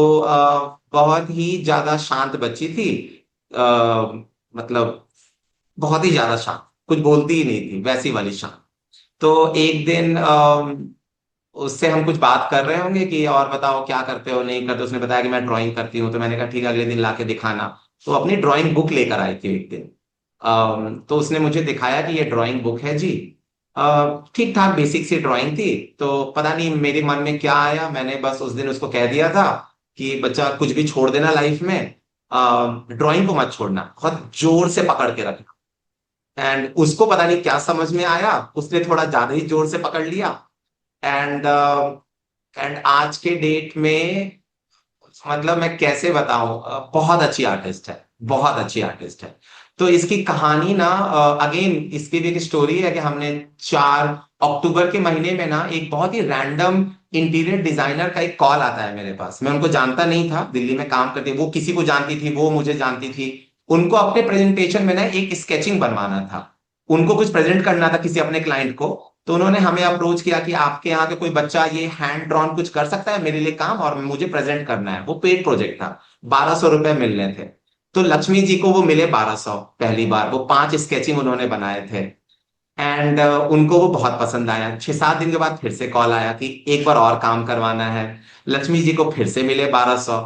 बहुत ही ज्यादा शांत बच्ची थी। मतलब बहुत ही ज्यादा शांत, कुछ बोलती ही नहीं थी, वैसी वाली शांत। तो एक दिन उससे हम कुछ बात कर रहे होंगे कि और बताओ क्या करते हो नहीं करते। उसने बताया कि मैं ड्राइंग करती हूँ। तो मैंने कहा ठीक है, अगले दिन लाके दिखाना। तो अपनी ड्राइंग बुक लेकर आई थी एक दिन। तो उसने मुझे दिखाया कि ये ड्राइंग बुक है जी। ठीक ठाक बेसिक सी ड्राइंग थी। तो पता नहीं मेरे मन में क्या आया, मैंने बस उस दिन उसको कह दिया था कि बच्चा कुछ भी छोड़ देना लाइफ में, ड्राइंग को मत छोड़ना, बहुत जोर से पकड़ के रखना। एंड उसको पता नहीं क्या समझ में आया, उसने थोड़ा ज्यादा ही जोर से पकड़ लिया। एंड एंड आज के डेट में मतलब मैं कैसे बताऊं, बहुत अच्छी आर्टिस्ट है, बहुत अच्छी आर्टिस्ट है। तो इसकी कहानी ना, अगेन इसकी भी एक स्टोरी है कि हमने 4 अक्टूबर के महीने में ना एक बहुत ही रैंडम इंटीरियर डिजाइनर का एक कॉल आता है मेरे पास। मैं उनको जानता नहीं था, दिल्ली में काम करती, वो किसी को जानती थी, वो मुझे जानती थी। उनको अपने प्रेजेंटेशन में ना एक स्केचिंग बनवाना था, उनको कुछ प्रेजेंट करना था किसी अपने क्लाइंट को। तो उन्होंने हमें अप्रोच किया कि आपके यहाँ के कोई बच्चा ये हैंड ड्रॉन कुछ कर सकता है मेरे लिए काम, और मुझे प्रेजेंट करना है। वो पेड प्रोजेक्ट था, 1200 रुपए मिलने थे। तो लक्ष्मी जी को वो मिले 1200 पहली बार। वो 5 स्केचिंग उन्होंने बनाए थे, एंड उनको वो बहुत पसंद आया। 6-7 दिन के बाद फिर से कॉल आया कि एक बार और काम करवाना है। लक्ष्मी जी को फिर से मिले 1200।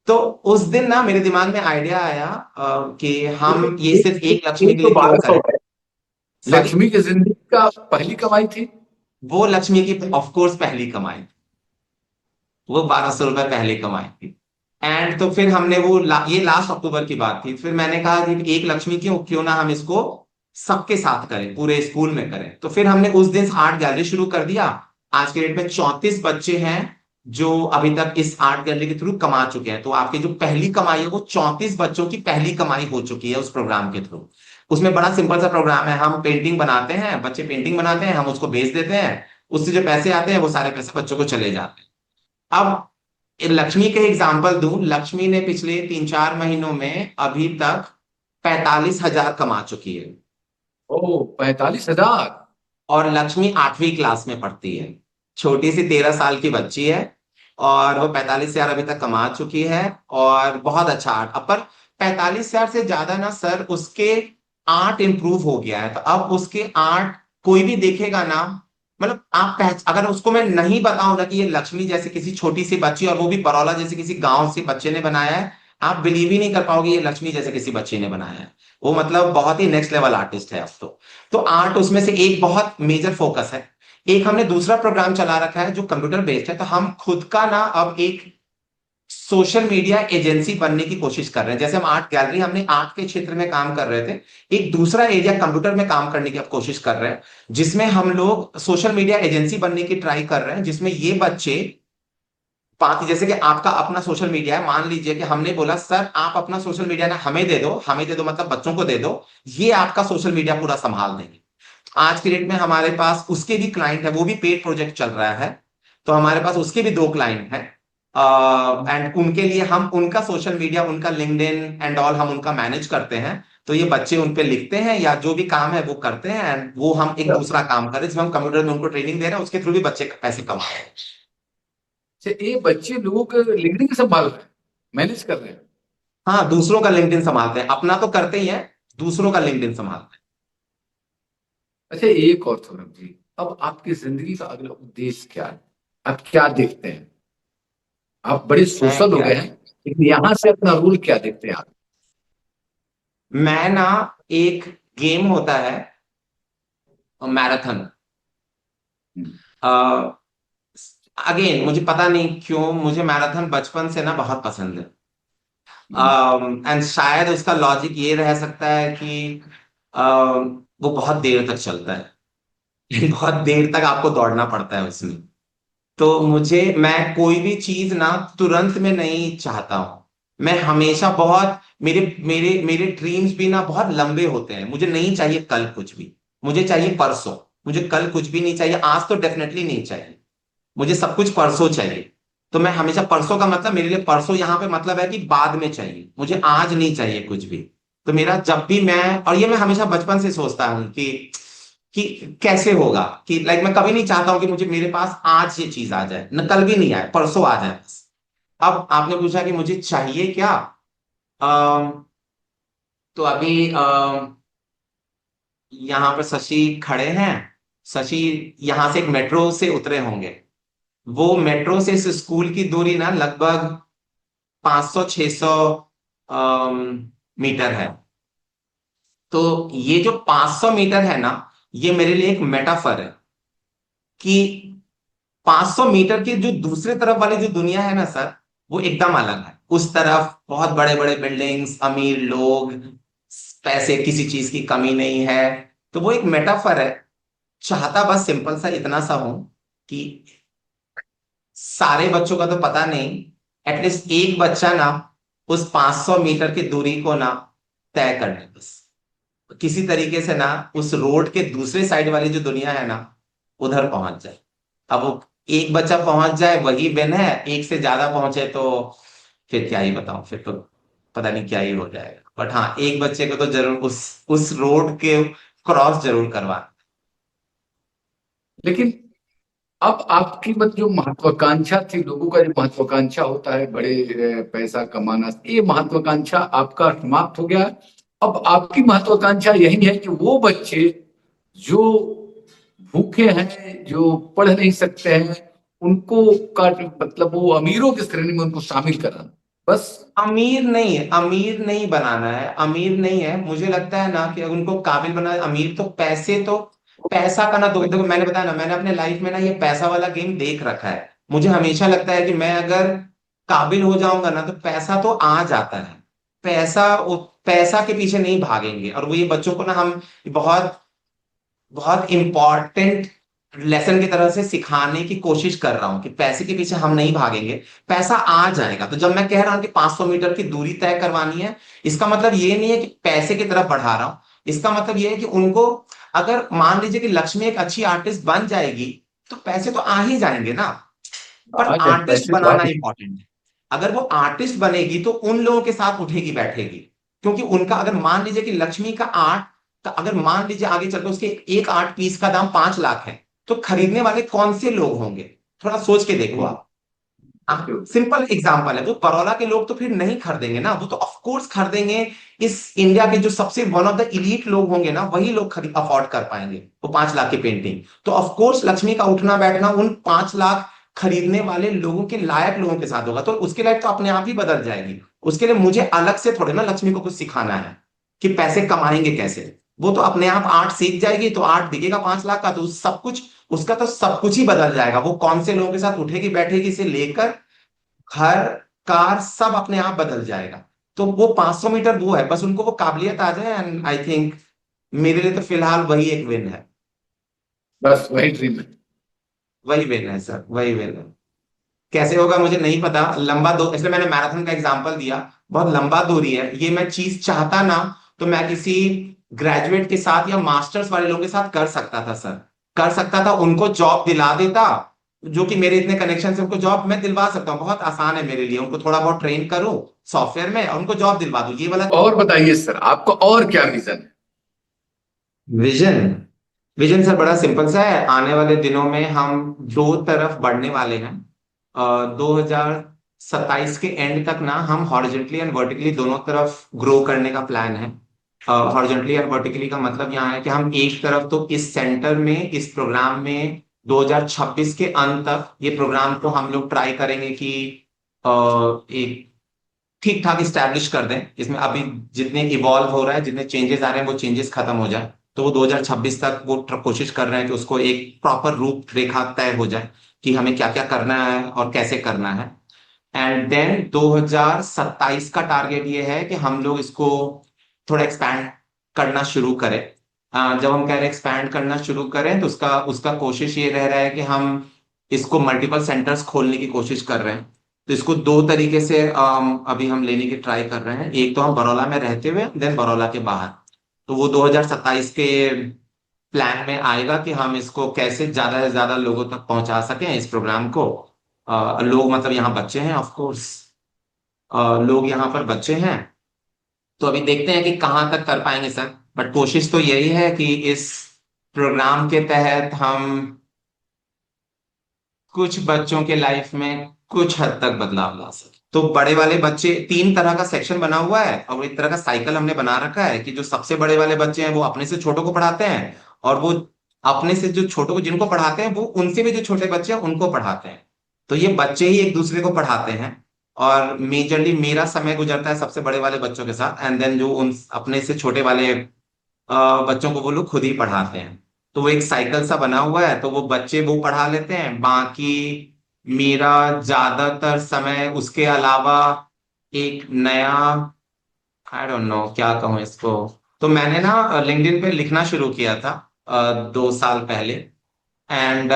तो उस दिन ना मेरे दिमाग में आइडिया आया कि हम ये सिर्फ एक लक्ष्मी के तो लिए क्यों 1200 करें। है, सॉरी, लक्ष्मी की जिंदगी का पहली कमाई थी। वो लक्ष्मी की ऑफ कोर्स पहली कमाई, वो 1200 रुपए पहले कमाई थी। एंड तो फिर हमने वो ये लास्ट अक्टूबर की बात थी। फिर मैंने कहा कि एक लक्ष्मी क्यों क्यों ना हम इसको सबके साथ करें, पूरे स्कूल में करें। तो फिर हमने उस दिन आर्ट गैलरी शुरू कर दिया। आज के डेट में 34 बच्चे हैं जो अभी तक इस आर्ट गैलरी के थ्रू कमा चुके हैं। तो आपकी जो पहली कमाई है वो 34 बच्चों की पहली कमाई हो चुकी है उस प्रोग्राम के थ्रू। उसमें बड़ा सिंपल सा प्रोग्राम है, हम पेंटिंग बनाते हैं, बच्चे पेंटिंग बनाते हैं, हम उसको बेच देते हैं। उससे जो पैसे आते हैं वो सारे पैसे बच्चों को चले जाते हैं। अब लक्ष्मी के एग्जाम्पल दूं, लक्ष्मी ने पिछले 3-4 महीनों में अभी तक 45,000 कमा चुकी है। ओ, 45,000। और लक्ष्मी 8वीं क्लास में पढ़ती है, छोटी सी 13 साल की बच्ची है। और वो 45,000 अभी तक कमा चुकी है। और बहुत अच्छा आर्ट, अब पर 45,000 से ज्यादा ना सर, उसके आर्ट इंप्रूव हो गया है। तो अब उसके आर्ट कोई भी देखेगा ना, मतलब आप अगर उसको मैं नहीं बताऊं ना कि ये लक्ष्मी जैसे किसी छोटी सी बच्ची, और वो भी बरौला जैसे किसी गांव से बच्चे ने बनाया है, आप बिलीव ही नहीं कर पाओगे ये लक्ष्मी जैसे किसी बच्चे ने बनाया है। वो मतलब बहुत ही नेक्स्ट लेवल आर्टिस्ट है अब तो आर्ट उसमें से एक बहुत मेजर फोकस है। एक हमने दूसरा प्रोग्राम चला रखा है जो कंप्यूटर बेस्ड है। तो हम खुद का ना अब एक सोशल मीडिया एजेंसी बनने की कोशिश कर रहे हैं। जैसे हम आर्ट गैलरी, हमने आर्ट के क्षेत्र में काम कर रहे थे, एक दूसरा एरिया कंप्यूटर में काम करने की अब कोशिश कर रहे हैं, जिसमें हम लोग सोशल मीडिया एजेंसी बनने की ट्राई कर रहे हैं। जिसमें ये बच्चे, बाकी जैसे कि आपका अपना सोशल मीडिया है, मान लीजिए कि हमने बोला सर आप अपना सोशल मीडिया ना हमें दे दो, हमें दे दो मतलब बच्चों को दे दो, ये आपका सोशल मीडिया पूरा संभाल देंगे। आज की डेट में हमारे पास उसके भी क्लाइंट है, वो भी पेड प्रोजेक्ट चल रहा है। तो हमारे पास उसके भी 2 क्लाइंट हैं। एंड उनके लिए हम उनका सोशल मीडिया, उनका लिंक्डइन एंड ऑल हम उनका मैनेज करते हैं। तो ये बच्चे उन पे लिखते हैं या जो भी काम है वो करते हैं, एंड वो हम एक दूसरा काम कर रहे हैं जिसमें हम कंप्यूटर में उनको ट्रेनिंग दे रहे हैं, उसके थ्रू भी बच्चे पैसे कमा रहे हैं। अच्छा, ये बच्चे लोग लिंक्डइन संभाल रहे हैं, मैनेज कर रहे हैं। हाँ, दूसरों का लिंक्डइन संभालते हैं, अपना तो करते ही है, दूसरों का लिंक्डइन संभालते हैं। अच्छा, एक और सौरभ जी, अब आपकी जिंदगी का अगला उद्देश्य क्या है? आप क्या देखते हैं? आप बड़े मैं सोशल हो क्या गए हैं, लेकिन यहाँ से अपना रोल क्या देखते हैं आप? मैं ना, एक गेम होता है मैराथन। हम्म, अगेन मुझे पता नहीं क्यों मुझे मैराथन बचपन से ना बहुत पसंद है। हम्म, एंड शायद उसका लॉजिक ये रह सकता है कि वो बहुत देर तक चलता है। बहुत देर तक आपको दौड़ना पड़ता है उसमें। तो मैं कोई भी चीज ना तुरंत में नहीं चाहता हूं। मैं हमेशा बहुत, मेरे मेरे मेरे ड्रीम्स भी ना बहुत लंबे होते हैं। मुझे नहीं चाहिए कल कुछ भी, मुझे चाहिए परसों। मुझे कल कुछ भी नहीं चाहिए, आज तो डेफिनेटली नहीं चाहिए, मुझे सब कुछ परसों चाहिए। तो मैं हमेशा परसों का मतलब, मेरे लिए परसों यहाँ पे मतलब है कि बाद में चाहिए, मुझे आज नहीं चाहिए कुछ भी। तो मेरा जब भी मैं, और ये मैं हमेशा बचपन से सोचता हूँ कि कैसे होगा, कि लाइक मैं कभी नहीं चाहता हूँ कि मुझे मेरे पास आज ये चीज आ जाए, न कल भी नहीं आए, परसों आ जाए बस। अब आपने पूछा कि मुझे चाहिए क्या। अम, तो अभी यहाँ पर शशि खड़े हैं। शशि यहाँ से एक मेट्रो से उतरे होंगे। वो मेट्रो से इस स्कूल की दूरी ना लगभग 500-600 मीटर है। तो ये जो 500 मीटर है ना, ये मेरे लिए एक मेटाफर है कि 500 मीटर की जो दूसरे तरफ वाली जो दुनिया है ना सर, वो एकदम अलग है। उस तरफ बहुत बड़े बड़े बिल्डिंग्स, अमीर लोग, पैसे, किसी चीज की कमी नहीं है। तो वो एक मेटाफर है। चाहता बस सिंपल सा इतना सा हूं कि सारे बच्चों का तो पता नहीं, एटलीस्ट एक बच्चा ना उस 500 मीटर की दूरी को ना तय कर ले बस, किसी तरीके से ना उस रोड के दूसरे साइड वाली जो दुनिया है ना उधर पहुंच जाए। अब वो एक बच्चा पहुंच जाए वही विन है, एक से ज्यादा पहुंचे तो फिर क्या ही बताऊं, फिर तो पता नहीं क्या ही हो जाएगा। बट हाँ, एक बच्चे को तो जरूर उस रोड के क्रॉस जरूर करवा। लेकिन अब आपकी मत जो महत्वाकांक्षा थी, लोगों का जो महत्वाकांक्षा होता है बड़े पैसा कमाना, ये महत्वाकांक्षा आपका समाप्त हो गया। अब आपकी महत्वाकांक्षा यही है कि वो बच्चे जो भूखे हैं, जो पढ़ नहीं सकते हैं, उनको का मतलब वो अमीरों की श्रेणी में उनको शामिल कराना, बस। अमीर नहीं बनाना है, अमीर नहीं है, मुझे लगता है ना कि उनको काबिल बना। अमीर तो पैसे तो, पैसा का ना, तो देखो मैंने बताया ना, मैंने अपने लाइफ में ना ये पैसा वाला गेम देख रखा है। मुझे हमेशा लगता है कि मैं अगर काबिल हो जाऊंगा ना तो पैसा तो आ जाता है। पैसा के पीछे नहीं भागेंगे। और वो ये बच्चों को ना हम बहुत बहुत इंपॉर्टेंट लेसन की तरह से सिखाने की कोशिश कर रहा हूं कि पैसे के पीछे हम नहीं भागेंगे, पैसा आ जाएगा। तो जब मैं कह रहा हूं कि 500 मीटर की दूरी तय करवानी है, इसका मतलब ये नहीं है कि पैसे की तरफ बढ़ा रहा हूं। इसका मतलब ये है कि उनको, अगर मान लीजिए कि लक्ष्मी एक अच्छी आर्टिस्ट बन जाएगी तो पैसे तो आ ही जाएंगे ना। पर आ जाए आर्टिस्ट पैसे तो आ बनाना जाए। इंपॉर्टेंट है। अगर वो आर्टिस्ट बनेगी तो उन लोगों के साथ उठेगी बैठेगी। क्योंकि उनका, अगर मान लीजिए कि लक्ष्मी का आर्ट, तो अगर मान लीजिए आगे चलकर उसके एक आर्ट पीस का दाम 5 लाख है, तो खरीदने वाले कौन से लोग होंगे? थोड़ा सोच के देखो आप। Okay okay. सिंपल एग्जांपल है, वो बड़ौदा के लोग तो फिर नहीं खरीदेंगे ना, वो तो ऑफ कोर्स खरीदेंगे। इस इंडिया के जो सबसे वन ऑफ द इलीट लोग होंगे ना, वही लोग खरीद अफोर्ड कर पाएंगे वो 5 लाख की पेंटिंग। तो ऑफ कोर्स लक्ष्मी का उठना बैठना उन 5 लाख खरीदने वाले लोगों के लायक लोगों के साथ होगा, तो उसकी लाइफ तो अपने आप ही बदल जाएगी। उसके लिए मुझे अलग से थोड़े ना लक्ष्मी को कुछ सिखाना है कि पैसे कमाएंगे कैसे। वो तो अपने आप आर्ट सीख जाएगी, तो आर्ट दिखेगा 5 लाख का, तो सब कुछ उसका तो सब कुछ ही बदल जाएगा। वो कौन से लोगों के साथ उठेगी बैठेगी से लेकर घर, कार, सब अपने आप बदल जाएगा। तो वो 500 मीटर वो है, बस उनको वो काबिलियत आ जाए, एंड आई थिंक मेरे लिए तो फिलहाल वही एक विन है। बस वही ड्रीम है। वही विन है सर, वही विन है। कैसे होगा मुझे नहीं पता, लंबा दो, इसलिए मैंने मैराथन का एग्जांपल दिया। बहुत लंबा दूरी है, ये मैं चीज चाहता ना तो मैं किसी ग्रेजुएट के साथ या मास्टर्स वाले लोगों के साथ कर सकता था सर। कर सकता था, उनको जॉब दिला देता। जो कि मेरे इतने कनेक्शन से उनको जॉब मैं दिलवा सकता हूँ, बहुत आसान है मेरे लिए। उनको थोड़ा बहुत ट्रेन करूँ सॉफ्टवेयर में और उनको जॉब दिलवा दूं, ये वाला। और बताइए सर, आपको और क्या विजन है? विजन, विजन सर बड़ा सिंपल सा है। आने वाले दिनों में हम दो तरफ बढ़ने वाले हैं। 2027 के एंड तक ना हम हॉरिजॉन्टली एंड वर्टिकली दोनों तरफ ग्रो करने का प्लान है। हॉरिजॉन्टली एंड वर्टिकली का मतलब यहाँ है कि हम एक तरफ तो इस सेंटर में, इस प्रोग्राम में 2026 के अंत तक ये प्रोग्राम को हम लोग ट्राई करेंगे कि एक ठीक ठाक इस्टेब्लिश कर दें। इसमें अभी जितने इवॉल्व हो रहा है, जितने चेंजेस आ रहे हैं, वो चेंजेस खत्म हो जाए। तो वो 2026 तक वो कोशिश कर रहे हैं कि उसको एक प्रॉपर रूपरेखा तय हो जाए कि हमें क्या क्या करना है और कैसे करना है। एंड देन 2027 का टारगेट ये है कि हम लोग इसको थोड़ा एक्सपैंड करना शुरू करें। जब हम कह रहे हैं एक्सपैंड करना शुरू करें, तो उसका उसका कोशिश ये रह रहा है कि हम इसको मल्टीपल सेंटर्स खोलने की कोशिश कर रहे हैं। तो इसको दो तरीके से अभी हम लेने की ट्राई कर रहे हैं। एक तो हम बरौला में रहते हुए, देन बरौला के बाहर। तो वो 2027 के प्लान में आएगा कि हम इसको कैसे ज्यादा से ज्यादा लोगों तक पहुंचा सकें इस प्रोग्राम को। लोग मतलब यहाँ बच्चे हैं, ऑफ कोर्स लोग यहाँ पर बच्चे हैं। तो अभी देखते हैं कि कहाँ तक कर पाएंगे सर। बट कोशिश तो यही है कि इस प्रोग्राम के तहत हम कुछ बच्चों के लाइफ में कुछ हद तक बदलाव ला सके। तो बड़े वाले बच्चे, 3 तरह का सेक्शन बना हुआ है और एक तरह का साइकिल हमने बना रखा है कि जो सबसे बड़े वाले बच्चे हैं वो अपने से छोटों को पढ़ाते हैं, और वो अपने से जो छोटों को जिनको पढ़ाते हैं वो उनसे भी जो छोटे बच्चे हैं उनको पढ़ाते हैं। तो ये बच्चे ही एक दूसरे को पढ़ाते हैं। और मेजरली मेरा समय गुजरता है सबसे बड़े वाले बच्चों के साथ, एंड देन जो उन अपने से छोटे वाले बच्चों को वो लोग खुद ही पढ़ाते हैं। तो वो एक साइकिल सा बना हुआ है, तो वो बच्चे वो पढ़ा लेते हैं, बाकी मेरा ज्यादातर समय उसके अलावा एक नया, आई डोंट नो क्या कहूँ इसको। तो मैंने ना लिंक्डइन पे लिखना शुरू किया था 2 साल पहले। एंड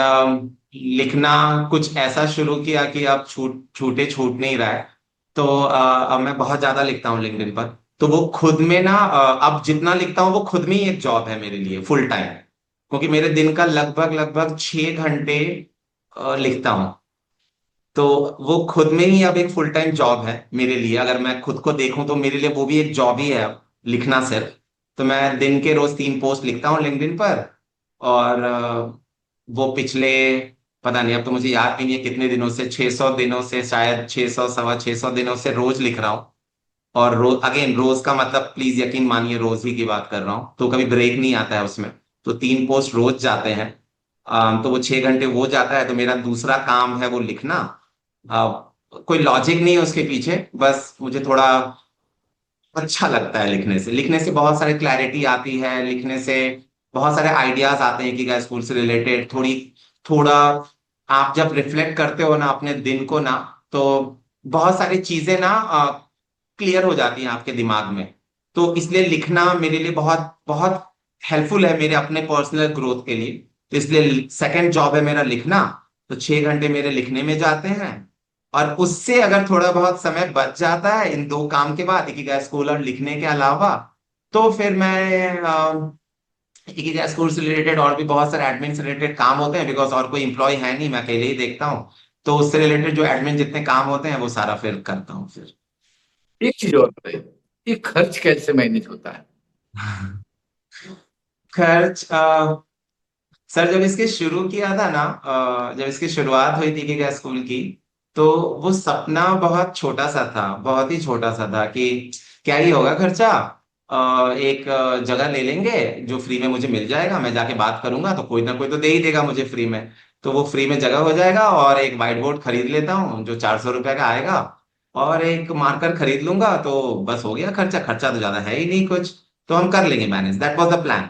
लिखना कुछ ऐसा शुरू किया कि अब छूट नहीं रहा है। तो अब मैं बहुत ज्यादा लिखता हूँ लिंक्डइन पर। तो वो खुद में ना अब जितना लिखता हूँ वो खुद में ही एक जॉब है मेरे लिए, फुल टाइम। क्योंकि मेरे दिन का लगभग लगभग 6 घंटे लिखता हूँ। तो वो खुद में ही अब एक फुल टाइम जॉब है मेरे लिए। अगर मैं खुद को देखूं तो मेरे लिए वो भी एक जॉब ही है अब, लिखना सिर्फ। तो मैं दिन के रोज 3 पोस्ट लिखता हूँ लिंक्डइन पर। और वो पिछले, पता नहीं अब तो मुझे याद भी नहीं है कितने दिनों से, 600 दिनों से, शायद 600, सवा 600 दिनों से रोज लिख रहा हूँ। और रोज, अगेन रोज का मतलब प्लीज यकीन मानिए रोज ही की बात कर रहा हूँ, तो कभी ब्रेक नहीं आता है उसमें। तो 3 पोस्ट रोज जाते हैं। तो वो 6 घंटे वो जाता है। तो मेरा दूसरा काम है वो लिखना। कोई लॉजिक नहीं है उसके पीछे, बस मुझे थोड़ा अच्छा लगता है लिखने से। लिखने से बहुत सारी क्लैरिटी आती है, लिखने से बहुत सारे आइडियाज आते हैं कि स्कूल से रिलेटेड थोड़ी, थोड़ा आप जब रिफ्लेक्ट करते हो ना अपने दिन को ना, तो बहुत सारी चीजें ना क्लियर हो जाती हैं आपके दिमाग में। तो इसलिए लिखना मेरे लिए बहुत बहुत हेल्पफुल है मेरे अपने पर्सनल ग्रोथ के लिए। तो इसलिए सेकंड जॉब है मेरा लिखना। तो 6 घंटे मेरे लिखने में जाते हैं। और उससे अगर थोड़ा बहुत समय बच जाता है इन दो काम के बाद, इकिगाई स्कूल और लिखने के अलावा, तो फिर मैं इकिगाई स्कूल से रिलेटेड और भी बहुत सारे एडमिन से रिलेटेड काम होते हैं, बिकॉज और कोई एम्प्लॉय है नहीं, मैं अकेले ही देखता हूँ। तो उससे रिलेटेड जो एडमिन जितने काम होते हैं वो सारा फिर करता हूँ फिर। एक चीज और बताइए, ये खर्च कैसे मैनेज होता है? खर्च सर, जब इसके शुरू किया था ना, जब इसकी शुरुआत हुई थी कि स्कूल की, तो वो सपना बहुत छोटा सा था, बहुत ही छोटा सा था कि क्या ही होगा खर्चा। एक जगह ले लेंगे जो फ्री में मुझे मिल जाएगा, मैं जाके बात करूंगा तो कोई ना कोई तो दे ही देगा मुझे फ्री में। तो वो फ्री में जगह हो जाएगा, और एक व्हाइट बोर्ड खरीद लेता हूँ जो 400 रुपए का आएगा, और एक मार्कर खरीद लूंगा, तो बस हो गया खर्चा। खर्चा तो ज्यादा है ही नहीं कुछ, तो हम कर लेंगे manage. That was the plan.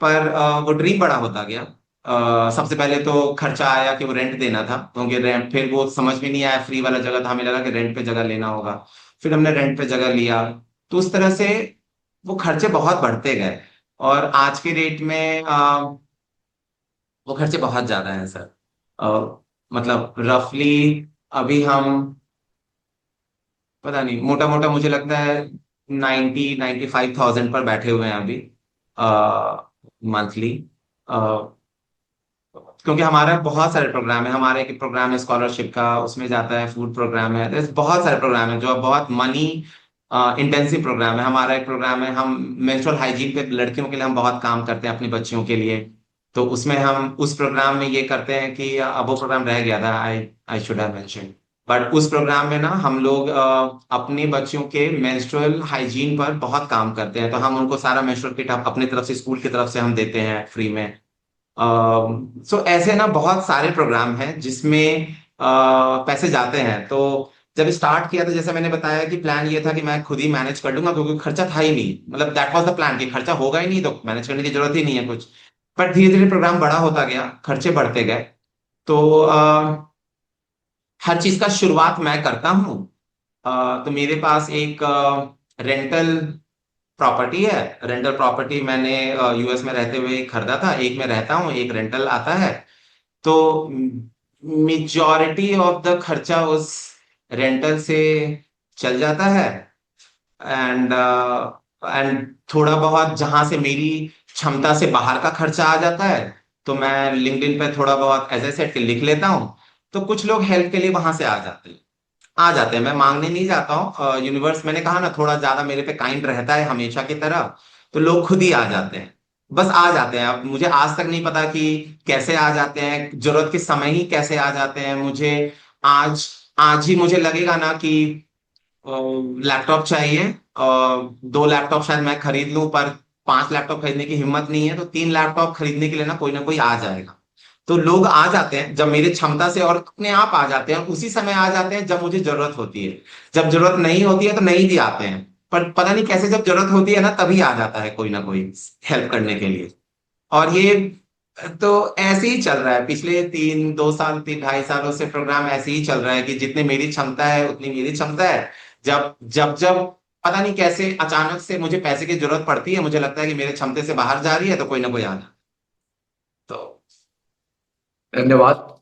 पर वो ड्रीम बड़ा होता गया। सबसे पहले तो खर्चा आया कि वो रेंट देना था, क्योंकि रेंट, फिर वो समझ में नहीं आया, फ्री वाला जगह था, हमें लगा कि रेंट पे जगह लेना होगा। फिर हमने रेंट पे जगह लिया। तो उस तरह से वो खर्चे बहुत बढ़ते गए। और आज के डेट में वो खर्चे बहुत ज्यादा हैं सर। मतलब रफली अभी हम, पता नहीं, मोटा मोटा मुझे लगता है 95,000 पर बैठे हुए हैं अभी मंथली। क्योंकि हमारा बहुत सारे प्रोग्राम है। हमारे एक प्रोग्राम है स्कॉलरशिप का, उसमें जाता है, फूड प्रोग्राम है, तो बहुत सारे प्रोग्राम है जो बहुत मनी इंटेंसिव प्रोग्राम है। हमारा एक प्रोग्राम है, हम मेंस्ट्रुअल हाइजीन पे लड़कियों के लिए हम बहुत काम करते हैं अपनी बच्चियों के लिए। तो उसमें हम उस प्रोग्राम में ये करते हैं कि अब वो प्रोग्राम रह गया था, I I should have mention. But उस प्रोग्राम में ना हम लोग अपनी बच्चियों के मेंस्ट्रुअल हाइजीन पर बहुत काम करते हैं। तो हम उनको सारा मेंस्ट्रुअल किट अपनी तरफ से, स्कूल की तरफ से हम देते हैं फ्री में। सो ऐसे ना बहुत सारे प्रोग्राम हैं जिसमें पैसे जाते हैं। तो जब स्टार्ट किया था, जैसे मैंने बताया कि प्लान ये था कि मैं खुद ही मैनेज कर लूंगा, क्योंकि खर्चा था ही नहीं। मतलब दैट वाज द प्लान कि खर्चा होगा ही नहीं तो मैनेज करने की जरूरत ही नहीं है कुछ। पर धीरे धीरे प्रोग्राम बड़ा होता गया, खर्चे बढ़ते गए। तो हर चीज का शुरुआत मैं करता हूँ। तो मेरे पास एक रेंटल प्रॉपर्टी है। रेंटल प्रॉपर्टी मैंने यूएस में रहते हुए खरीदा था। एक में रहता हूँ, एक रेंटल आता है। तो मेजॉरिटी ऑफ द खर्चा उस रेंटल से चल जाता है। एंड थोड़ा बहुत जहां से मेरी क्षमता से बाहर का खर्चा आ जाता है, तो मैं लिंक्डइन पे थोड़ा बहुत एज ए सेट लिख लेता हूँ। तो कुछ लोग हेल्प के लिए वहां से आ जाते हैं, मैं मांगने नहीं जाता हूँ। यूनिवर्स, मैंने कहा ना, थोड़ा ज्यादा मेरे पे काइंड रहता है हमेशा की तरह। तो लोग खुद ही आ जाते हैं, बस आ जाते हैं। अब मुझे आज तक नहीं पता कि कैसे आ जाते हैं, जरूरत के समय ही कैसे आ जाते हैं। मुझे आज आज ही मुझे लगेगा ना कि लैपटॉप चाहिए, 2 लैपटॉप शायद मैं खरीद लूं, पर 5 लैपटॉप खरीदने की हिम्मत नहीं है। तो 3 लैपटॉप खरीदने के लिए ना कोई आ जाएगा। तो लोग आ जाते हैं जब मेरी क्षमता से, और अपने आप आ जाते हैं, उसी समय आ जाते हैं जब मुझे जरूरत होती है। जब जरूरत नहीं होती है तो नहीं भी आते हैं। पर पता नहीं कैसे जब जरूरत होती है ना तभी आ जाता है कोई ना कोई हेल्प करने के लिए। और ये तो ऐसे ही चल रहा है पिछले 2 साल, 2.5 सालों से प्रोग्राम ऐसे ही चल रहा है कि जितनी मेरी क्षमता है उतनी मेरी क्षमता है। जब जब जब पता नहीं कैसे अचानक से मुझे पैसे की जरूरत पड़ती है, मुझे लगता है कि मेरे क्षमते से बाहर जा रही है, तो कोई ना कोई आ जाता है। तो धन्यवाद।